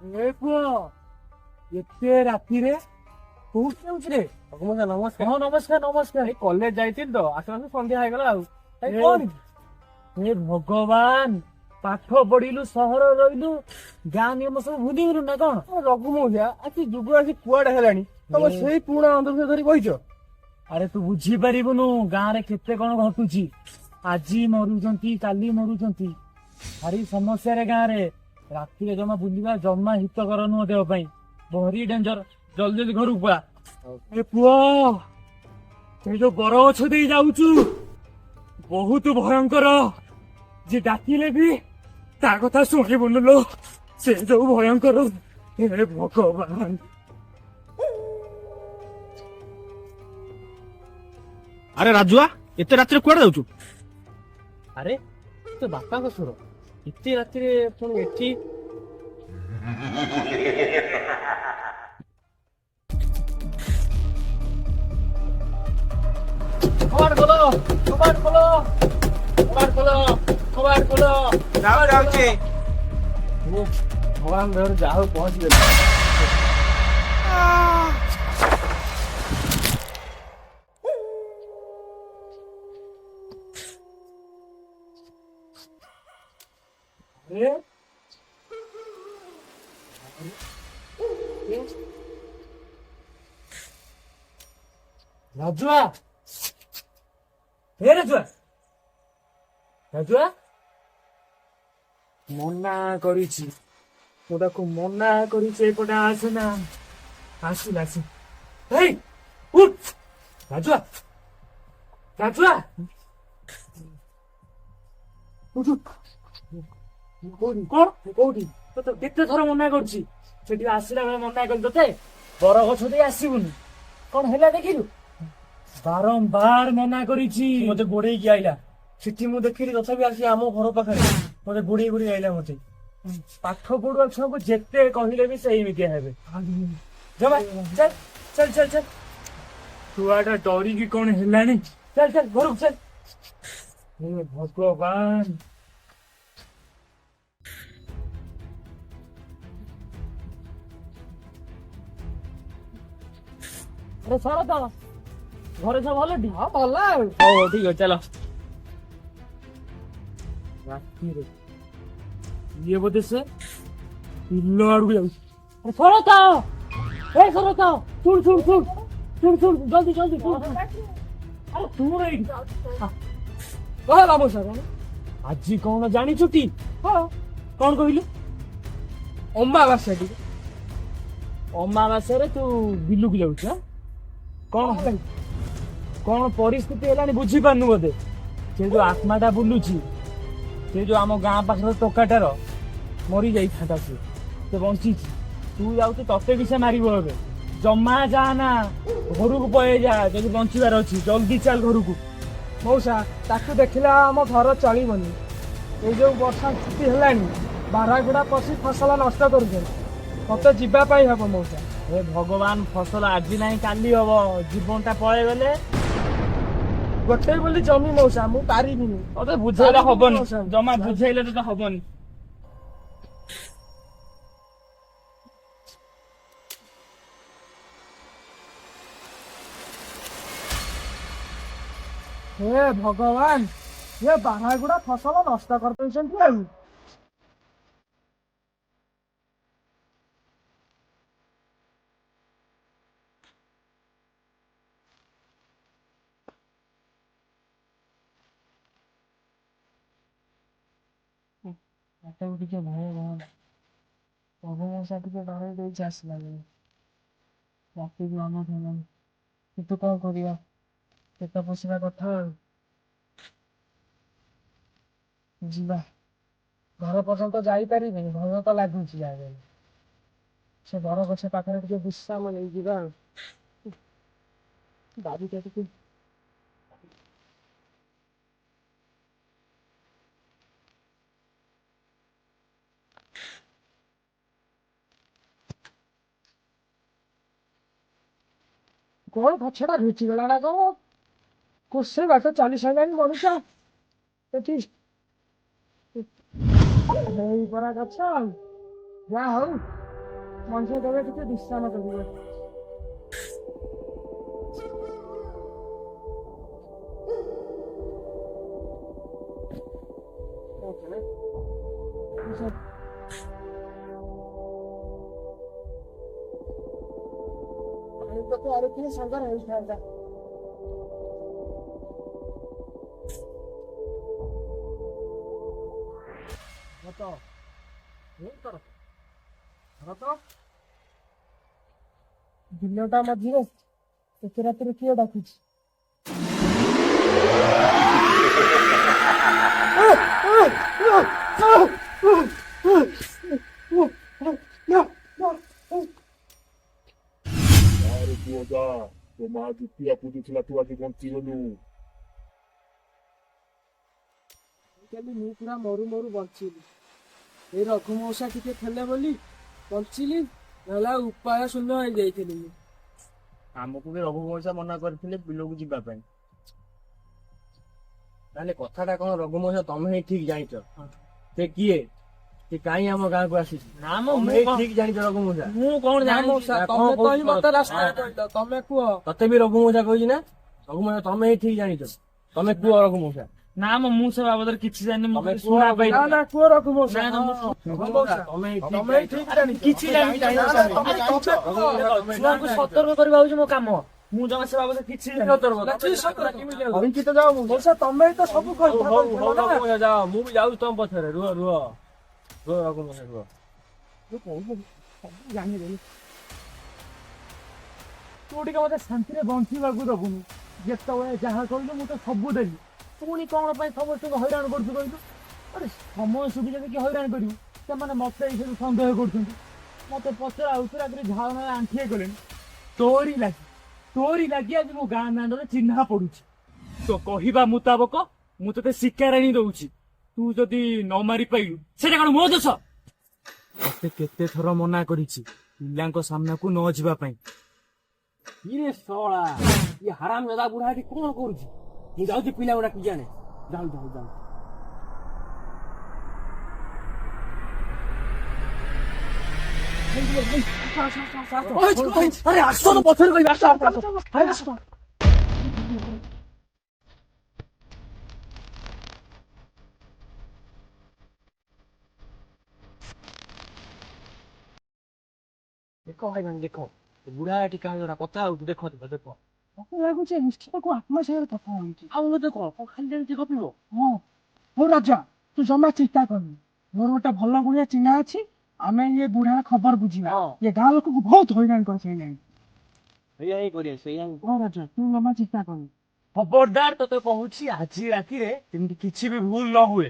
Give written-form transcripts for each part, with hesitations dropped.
ଏ ପୁଅ ଏତେ ରାତିରେ କୋଉଠି ଯାଉଛୁ ରେ? ନମସ୍କାର। ହଁ ନମସ୍କାର ନମସ୍କାର। ଏଇ କଲେଜ ଯାଇଥିଲି ତ ଆସୁ ଆସୁ ସନ୍ଧ୍ୟା ହେଇଗଲା ଆଉ। ଏ କଣ ଏ ଭଗବାନ ପାଠ ପଢିଲୁ ସହର ରହିଲୁ ଗାଁ ନିୟମ ସବୁ ଭୁଲିଗଲୁ ନା କଣ? ରଘୁ ମଉସା ଆସି ଯୁଗ ଆସି କୁଆଡେ ହେଲାଣି ତମେ ଏ। ସେଇ ପୁରୁଣା ଅନ୍ଧବିଶ୍ୱାସ ଧରି ବଇଛ। ଆରେ ତୁ ବୁଝିପାରିବୁନୁ ଗାଁରେ କେତେ କଣ ଘଟୁଛି। ଆଜି ମରୁଛନ୍ତି କାଲି ମରୁଛନ୍ତି ଭାରି ସମସ୍ୟାରେ ଗାଁରେ। ରାତିରେ ଜମା ବୁଲିବା ଜମା ହିତକର ନୁହଁ ଦେହ ପାଇଁ। ଭାରି ଡେଞ୍ଜର। ଜଲ୍ଦି ଜଲ୍ଦି ଘରକୁ ପଳା। ଏ ପୁଅ ସେଇ ଯୋଉ ବର ଗଛ ଦେଇ ଯାଉଛୁ ବହୁତ ଭୟଙ୍କର। ଯିଏ ଡାକିଲେ ବି ତା କଥା ଶୁଣିବୁନୁ ଲୋ। ସେ ଯୋଉ ଭୟଙ୍କର। ହେ ଭଗବାନ। ଆରେ ରାଜୁଆ ଏତେ ରାତିରେ କୁଆଡେ ଯାଉଛୁ? ଆରେ ତୋ ବାପାଙ୍କ ସ୍ୱର ଏତେ ରାତିରେ ପୁଣି ଏଠି। କବାଟ ଖୋଲ କବାଟ ଖୋଲ କବାଟ ଖୋଲ କବାଟ ଖୋଲ। ଯାଉଛି। ଭଗବାନ ଦୟାରୁ ଯାହା ହଉ ପହଞ୍ଚିଗଲି। ଏ? ରାଜୁଆ ଏ ରାଜୁଆ ରାଜୁଆ ମନା କରିଛି ମୁଁ ତାକୁ ମନା କରିଛି ଏପଟେ ଆସେନା। ଆସିଲା ଆସି ହେଇ ଉଠ ରାଜୁଆ ରାଜୁଆ ଉଠ ଉଠ। କୋଉଠି କଣ କୋଉଠି ତତେ କେତେ ଥର ମନା କରୁଛି ସେଠି ଆସିଲା ବେଳେ ମନା କଲି ତତେ ବର ଗଛ ଦେଇ ଆସିବୁନି। କଣ ହେଲା ଦେଖିଲୁ? ବାରମ୍ବାର ମନା କରିଛି। ମତେ ଗୋଡେଇକି ଆଇଲା ସେଠି ମୁଁ ଦେଖିଲି ତଥାପି ଆସି ଆମ ଘର ପାଖରେ ମତେ ଗୋଡେଇ ଗୋଡେଇ ଆଇଲା ମତେ। ପାଠ ପଢୁଆ ଛୁଆଙ୍କୁ ଯେତେ କହିଲେ ବି ସେ ଏମିତିଆ ହେବେ। ଜମା ଚାଲ ଚାଲ ଚାଲ ଚାଲ। ଛୁଆଟା ଡରିକି କଣ ହେଲାଣି। ଚାଲ ଚାଲ ଘରକୁ ଚାଲ। ହେ ଭଗବାନ। ଆରେ ସର ତ ଘରେ ସବୁ ଭଲ ଟି? ହଁ ଭଲ ଆଉ। ହଉ ହଉ ଠିକ ଅଛି ଚାଲ। ରାତିରେ ଇଏ ବୋଧେ ସେ ବିଲ ଆଡକୁ ଯାଉଛି। ଆରେ ଶରତ ଏ ଶରତ ଶୁଣ ଶୁଣ ଶୁଣ ଶୁଣ ଶୁଣ ଜଲ୍ଦି ଜଲ୍ଦି ଶୁଣ। ଆରେ ଶୁଣ ଏଇଠି କହ ବାବୁ ସାର୍ ଆଜି କଣ ଜାଣିଛୁ ଟି? ହଁ କଣ କହିଲୁ? ଅମାବାସ୍ୟା ଟିକେ ଅମାବାସ୍ୟାରେ ତୁ ବିଲୁକୁ ଯାଉଛୁ? ଆଁ? କଣ ହେଲାଣି? କଣ ପରିସ୍ଥିତି ହେଲାଣି ବୁଝିପାରୁନୁ ବୋଧେ? ସେ ଯୋଉ ଆତ୍ମାଟା ବୁଲୁଛି ସେ ଯୋଉ ଆମ ଗାଁ ପାଖରେ ଟୋକାଟାର ମରି ଯାଇଥାନ୍ତା ସେ ବଞ୍ଚିଛି। ତୁ ଯାଉଛୁ ତତେ ବି ସେ ମାରିବ ଏବେ। ଜମା ଯା ନା ଘରକୁ ପଳେଇ ଯା ଯଦି ବଞ୍ଚିବାର ଅଛି। ଜଲ୍ଦି ଚାଲ ଘରକୁ। ମଉସା ତାକୁ ଦେଖିଲା ଆମ ଘର ଚଳିବନି। ଏଇ ଯୋଉ ବର୍ଷା ଛୁଟି ହେଲାଣି ବାରାଗୁଡା ପଶି ଫସଲ ନଷ୍ଟ କରୁଛନ୍ତି। ମତେ ଯିବା ପାଇଁ ହବ ମଉସା। ହେ ଭଗବାନ ଫସଲ ଆଜି ନାହିଁ କାଲି ହବ। ଜୀବନଟା ପଳେଇଗଲେ ଗୋଟେ ବୋଲି ଜମି ମଉସା ମୁଁ ପାରିବିନି। ତତେ ବୁଝେଇଲେ ହବନି। ମଉସା। ଜମା ବୁଝେଇଲେ ତତେ ହବନି। ହେ ଭଗବାନ ଏ ବାରାଗୁଡା ଫସଲ ନଷ୍ଟ କରିଦେଇଛନ୍ତି ଆଉ। ମତେ ବି ଟିକେ ଭୟ ଭୟ ଅବମଶା ଟିକେ ଡରେଇ ଦେଇଛି ଆସିଲା ବେଳେ। ରାତିକୁ ଅନାଥ ହେଲାଣି କିନ୍ତୁ କଣ କରିବା ପେଟ ପୋଷିବା କଥା ଆଉ। ଯିବା ଘର ପର୍ଯ୍ୟନ୍ତ ଯାଇପାରିବି ଭୟ ତ ଲାଗୁଛି ଯାହା ବି ହେଲେ। ସେ ବର ଗଛ ପାଖରେ ଟିକେ ବିଶ୍ରାମ ନେଇଯିବା ଆଉ। ବାରିଟା ଟିକେ କଣ ଗଛଟା ଘୁଚିଗଲା ନା କଣ? କୋଷେ ବାଟ ଚାଲି ସାରିଲାଣି ମଣିଷ ସେଠି ଏଇ ପରା ଗଛ ଆଉ ଯାହା ହଉ ମଣିଷ ଦେବେ ଟିକେ ବିଶ୍ରାମ କରିବେ। ଆରେ ଟିକେ ସାଙ୍ଗରେ ହେଇଥାନ୍ତା। ବିଲଟା ମଝିରେ ଏତେ ରାତିରେ କିଏ ଡାକୁଛି? ଆରେ ପୁଅ ଯା, ତୋ ମା ଜୁତିଆ ପୂଜୁଥିଲା, ତୁ ଆଜି ବଞ୍ଚିଗଲୁ। କାଲି ମୁଁ ପୁରା ମରୁ ମରୁ ବଞ୍ଚିଲି। ଏଇ ରଘୁ ମଉସା ଟିକେ ଥିଲେ ବୋଲି ବଞ୍ଚିଲି, ନହେଲେ ଆଉ ଉପାୟ ଶୂନ୍ୟ ହେଇଯାଇଥିଲି ମୁଁ। ଆମକୁ ବି ରଘୁ ମଉସା ମନା କରିଥିଲେ ବିଲକୁ ଯିବା ପାଇଁ। ତାହେଲେ କଥାଟା କଣ ରଘୁ ମଉସା ତମେ ହିଁ ଠିକ ଜାଣିଛ। ସେ କିଏ, ସେ କାହିଁ ଆମ ଗାଁକୁ ଆସିଛି? ନା ମ ତମେ ମୁଁ ହିଁ କଣ- ଠିକ ଜାଣିଛ ରଘୁ ମଉସା। ମୁଁ କଣ ଜାଣିଛି? ମଉସା ନା, ତମେ କଣ କହି ମତେ କହୁଛ? ରାସ୍ତାରେ କହିଲ, ତମେ କୁହ। ତତେ ବି ରଘୁ ମଉସା କହିଛି ନା? ରଘୁ ମଉସା ତମେ ହିଁ ଠିକ ଜାଣିଛ। ତମେ କୁହ ରଘୁ ମଉସା। ନା ମ ମୁଁ ସେ ବାବଦରେ କିଛି ଜାଣିନି। ମୁଁ ତମେ ଖାଲି କୁହ ଶୁଣା ରଘୁ ପାଇଲି। ନା ନା କୁହ ରଘୁ ମଉସା। ନା, ନା, ମୁଁ- ରଘୁ ମଉସା ତମେ ହିଁ ତମେ ହିଁ ଠିକ ଠିକ ଜାଣିଛ। କିଛି ଜାଣିନି। ନା, ନା, ତମେ ଜାଣିଛ। ଛୁଆଙ୍କୁ ସତର୍କ କରିବା ହଉଛି ମୋ କାମ। ମୁଁ ଜମା ସେ ବାବଦରେ କିଛି ଜାଣିନି। ଅଭିଜିତ ଯାଅ ମଉସା ତମେ ହିଁ ତ ସବୁ ହଉ ହଉ ହଉ କହିଲ ରଘୁ ମଉସା ଯାଅ, ମୁଁ ବି ଯାଉଛି ତମ ପଛରେ। ରୁହ ରୁହ ରୁହ ରଘୁ ମଉସା ରୁହ। ଜାଣିଦେଲି। ତୁ ଟିକେ ମତେ ଶାନ୍ତିରେ ବଞ୍ଚିବାକୁ ଦବୁନି। ଯେତେବେଳେ ଯାହା କହିଲୁ ମୁଁ ତ ସବୁ ଦେଲି, ପୁଣି କଣ ପାଇଁ ସମସ୍ତଙ୍କୁ ହଇରାଣ କରୁଛୁ କହିଲୁ? ଆରେ ସମୟ ସୁବିଧା ଦେଖି ହଇରାଣ କରିବୁ। ସେମାନେ ମତେ ଏଇସବୁ ସନ୍ଦେହ କରୁଛନ୍ତି। ମତେ ପଚରା ଉତ୍ତରା କରି ଝାଳ ନାଳ ଆଣ୍ଠିଏ କଲେଣି। ତୋରି ଲାଗି ଆଜି ମୋ ଗାଁ ଦାଣ୍ଡରେ ଚିହ୍ନା ପଡୁଛି। ତୋ କହିବା ମୁତାବକ ମୁଁ ତତେ ଶିକାର ଆଣି ଦଉଛି। ତୁ ଯଦି ନ ମାରି ପାଇଲୁ ସେଟା କଣ ମୋ ଦୋଷ? ତତେ କେତେ ଥର ମନା କରିଛି ପିଲାଙ୍କ ସାମ୍ନାକୁ ନ ଯିବା ପାଇଁ। ଇରେ ଶଳା, ଇଏ ହାରାମ ଦାଦା ବୁଢା ଏଠି କଣ କରୁଛି? ମୁଁ ଯାଉଛି ପିଲା ଗୁଡା କି ଜାଣେ। ଯାଉ ଯାଉ ଯାଉ। ଆରେ ଆସ ତ ପଛରେ କହିବି। ଆସ ଆସ ଆସ। ଆରେ ଆସ। ଦେଖ ଭାଇମାନେ ଦେଖ, ବୁଢା ଏଠି କାହା ଜଣା କଥା ହଉଛି। ଦେଖ ଦେଖ ଦେଖ। ମତେ ଲାଗୁଛି ନିଶ୍ଚିତକୁ ଆତ୍ମା ସାଙ୍ଗରେ କଥା ହଉଛି। ଆଉ ମତେ କଣ ଖାଲି ଯେମିତି ଗପିବ। ହଁ ହଉ ରାଜା, ତୁ ଜମା ଚିନ୍ତା କରନି। ମୋର ଗୋଟେ ଭଲ ଗୁଣିଆ ଚିହ୍ନା ଅଛି। ଆମେ ଇଏ ବୁଢାର ଖବର ବୁଝିବା। ହଁ। ଇଏ ଗାଁ ଲୋକକୁ ବହୁତ ହଇରାଣ କରିସାରିଲାଣି। ସେଇଆ ହିଁ କରିବା, ସେଇଆ ହିଁ। ହଁ ରାଜା, ତୁ ଜମା ଚିନ୍ତା କରନି। ଖବରଦାର ତତେ କହୁଛି, ଆଜି ରାତିରେ ଯେମିତି କିଛି ବି ଭୁଲ ନ ହୁଏ।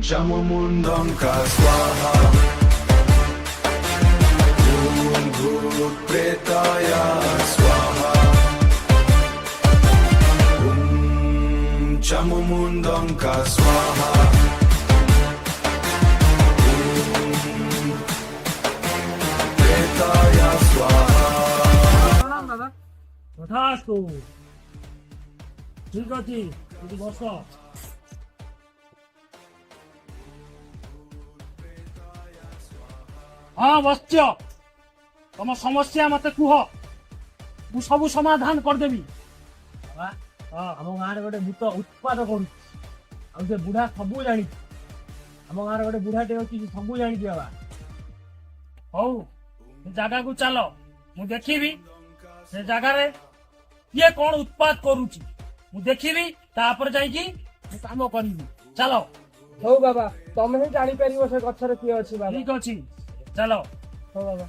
Chamumundonka swaha Om Bhut Pretaya swaha Om Chamumundonka swaha Om Pretaya swaha ପ୍ରଣାମ ଦାଦା। ତଥାସ୍ତୁ। ଠିକ ଅଛି, ଏଠି ବସ। ହଁ ବସିଛ। ତମ ସମସ୍ୟା ମତେ କୁହ, ମୁଁ ସବୁ ସମାଧାନ କରିଦେବି। ବାବା, ଆମ ଗାଁରେ ଗୋଟେ ଭୂତ ଉତ୍ପାଦ କରୁଛି। ଆଉ ସେ ବୁଢା ସବୁ ଜାଣିଛି। ଆମ ଗାଁରେ ଗୋଟେ ବୁଢାଟେ ଅଛି, ସେ ସବୁ ଜାଣିଛି ବାବା। ହଉ, ସେ ଜାଗାକୁ ଚାଲ। ମୁଁ ଦେଖିବି ସେ ଜାଗାରେ କିଏ କଣ ଉତ୍ପାତ କରୁଛି। ମୁଁ ଦେଖିବି, ତାପରେ ଯାଇକି ମୁଁ କାମ କରିବି। ଚାଲ। ହଉ ବାବା, ତମେ ହିଁ ଜାଣିପାରିବ ସେ ଗଛରେ କିଏ ଅଛି ବାବା। ଠିକ ଅଛି, ଚାଲ। ହଉ ବାବା।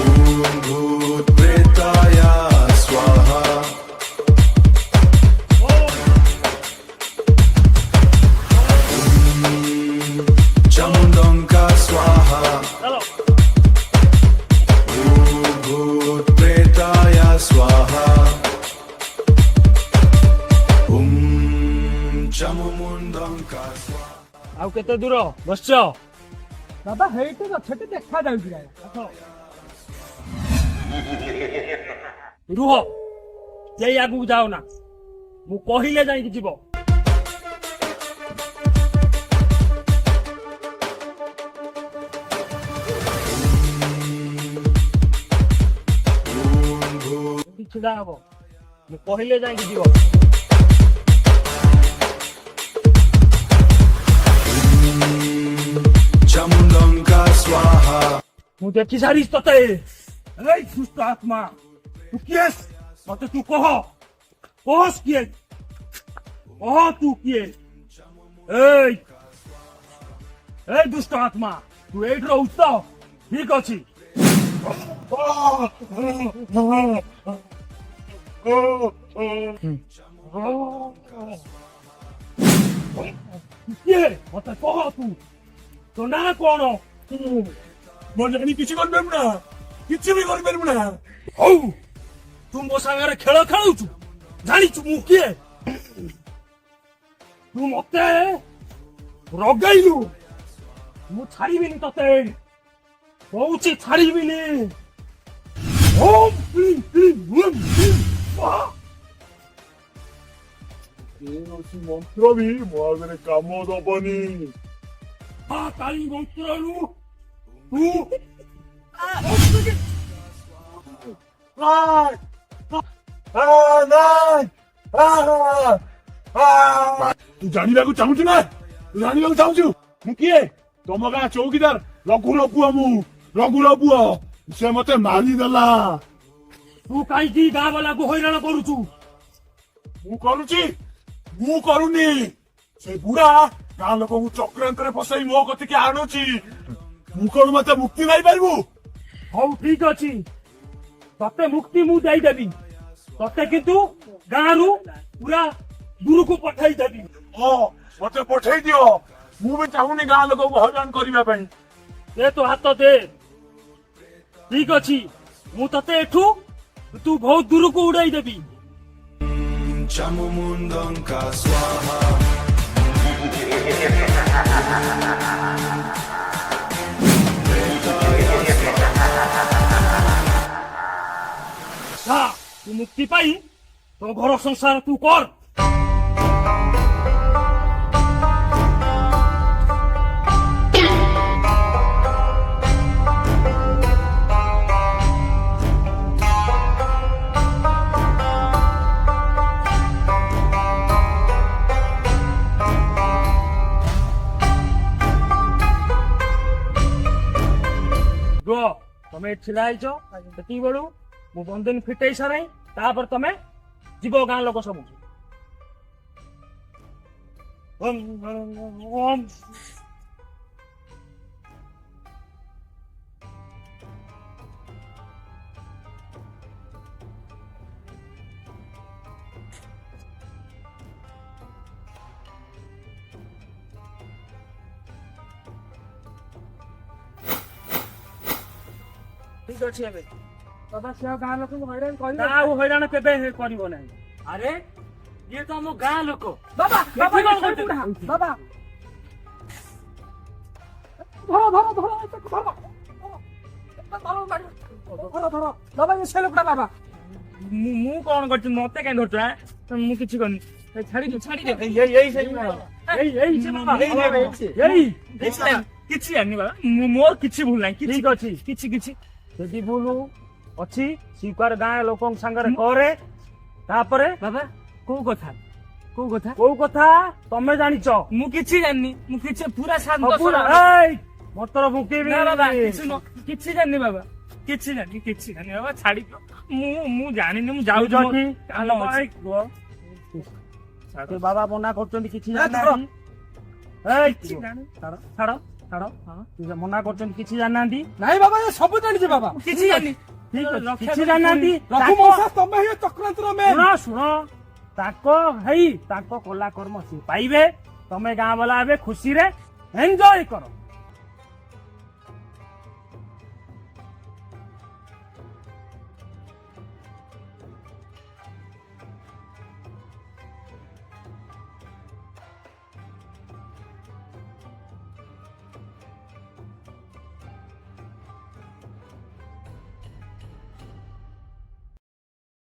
Om Bhut Pretaya swaha Chamundonka swaha ଚାଲ। Om Bhut Pretaya swaha Om Chamundonka swaha ଆଉ କେତେ ଦୂର ବସିଛ? ବାବା ହେଇଠି ଗଛଟି ଦେଖା ଯାଉଛି ବାବା। ରୁହ, କେହି ଆଗକୁ ଯାଅ ନା। ମୁଁ କହିଲେ ଯାଇକି ଯିବ। ଛିଡା ହବ ମୁଁ କହିଲେ ଯାଇକି ଯିବ। Chamundanga Swaha. ମୁଁ ଦେଖି ସାରିଛି ତତେ। ଏଇ ସୁସ୍ଥ ଆତ୍ମା, ତୁ କିଏ? ମତେ ତୁ କହ କିଏ? କହ ତୁ କିଏ? ଏଇ ଦୁଷ୍ଟ ଆତ୍ମା, ତୁ ଏଇଠି ରହୁଛୁ ତ? ଠିକ ଅଛି। କିଏ? ମତେ କହ ତୁ, ତୋ ନାଁ କଣ? ମୁଁ ଜାଣି କିଛି କରିପାରିବୁ ନା, କିଛି ବି କରିପାରିବୁ ନା। ହଉ, ତୁ ମୋ ସାଙ୍ଗରେ ଖେଳ ଖେଳୁଛୁ? ଜାଣିଛୁ ମୁଁ କିଏ? ତୁ ମତେ ରଗେଇଲୁ, ମୁଁ ଛାଡ଼ିବିନି ତତେ, କହୁଛି ଛାଡ଼ିବିନି। ଓମ୍ କ୍ଲିଂ କ୍ଲିଂ ଓମ୍ କ୍ଲିଂ ସ୍ୱାହା। କୌଣସି ମନ୍ତ୍ର ବି ମୋ ଆଗରେ କାମ ଦବନି। କାଳି ମନ୍ତ୍ରରୁ ତୁ ତୁ ଜାଣିବାକୁ ଚାହୁଁଛୁ ନା? ତୁ ଜାଣିବାକୁ ଚାହୁଁଛୁ ମୁଁ କିଏ? ତମ ଗାଁ ଚୌକିଦାର ରଘୁର ପୁଅ। ମୁଁ ରଘୁର ପୁଅ। ସେ ମତେ ମାରିଦେଲା। ତୁ କାହିଁକି ଗାଁ ବାଲାକୁ ହଇରାଣ କରୁଛୁ? ମୁଁ କରୁନି। ସେ ବୁଢା ଗାଁ ଲୋକଙ୍କୁ ଚକ୍ରାନ୍ତରେ ଫସାଇ ମୋ କତିକି ଆଣୁଛି। ମୁଁ କଣ ମତେ ମୁକ୍ତି ପାଇପାରିବୁ? ହଉ ଠିକ ଅଛି, ତତେ ମୁକ୍ତି ମୁଁ ଦେଇଦେବି। ତତେ କିନ୍ତୁ ଗାଁରୁ ପୁରା ଦୂରକୁ ପଠାଇଦେବି। ହଁ ମତେ ପଠେଇ ଦିଅ। ମୁଁ ବି ଚାହୁଁନି ଗାଁ ଲୋକଙ୍କୁ ହଇରାଣ କରିବା ପାଇଁ। ଦେ ତୋ ହାତ ଦେ। ଠିକ ଅଛି, ମୁଁ ତତେ ଏଠୁ ତୁ ବହୁତ ଦୂରକୁ ଉଡେଇ ଦେବି। Chamundanga Swaha. ଯା, ତୁ ମୁକ୍ତି ପାଇ ତୋ ଘର ସଂସାର ତୁ କର। ତମେ ଛିଡା ହେଇଛ ସେତିକି ବେଳୁ ମୁଁ ବନ୍ଦିନୀ ଫିଟେଇ ସାରାଇ, ତାପରେ ତମେ ଯିବ ଗାଁ ଲୋକ ସବୁ। ଠିକ ଅଛି। ଏବେ ବାବା ସେ ଆଉ ଗାଁ ଲୋକଙ୍କୁ ହଇରାଣ କରିବେ? ଆଉ ହଇରାଣ କେବେ କରିବ ନାହିଁ। ଆରେ ଇଏ ତ ଆମ ଗାଁ ଲୋକ। ବାବା ବାବା ଏଠି କଣ ସେ ବୁଢା। ବାବା ଧର ବାବା ଏ ସେ ଲୋକଟା। ବାବା ମୁଁ କଣ କରିଛି? ମତେ କାହିଁ ଧରୁଛୁ? ମୁଁ କିଛି କରିନି। ଛାଡିଦେ। କିଛି ଜାଣିନି ବାବା, ମୋର କିଛି ଭୁଲ ନାହିଁ। ଠିକ ଅଛି, କିଛି ଯଦି ଭୁଲ ଅଛି ସ୍ୱୀକାର ଗାଁ ଲୋକଙ୍କ ସାଙ୍ଗରେ କରେ। ତାପରେ ବାବା କୋଉ କଥା ତମେ ଜାଣିଛ? ମୁଁ କିଛି ଜାଣିନି। ମୁଁ କିଛି ପୁରା ଶାନ୍ତ। ମତର ଭୁକିବି କିଛି ଜାଣିନି ବାବା, କିଛି ଜାଣିନି ବାବା। ଛାଡି ମୁଁ ଜାଣିନି। ମୁଁ ଯାଉଛି ବାବା ମନା କରୁଛନ୍ତି କିଛି ଜାଣିନାହାନ୍ତି। ଛାଡ ମନା କରୁଛନ୍ତି କିଛି ଜାଣିନାହାନ୍ତି। ନାଇଁ ବାବା ଏ ସବୁ ଜାଣିଛି। ବାବା କିଛି ଜାଣିନି। କିଛି ଜାଣିନାହାନ୍ତି। ତମେ ହିଁ ଚକ୍ରାନ୍ତର ଶୁଣ, ତାଙ୍କ କଲା କର୍ମ ସିଏ ପାଇବେ। ତମେ ଗାଁ ବାଲା ଏବେ ଖୁସିରେ ଏନ୍ଜୟ କର।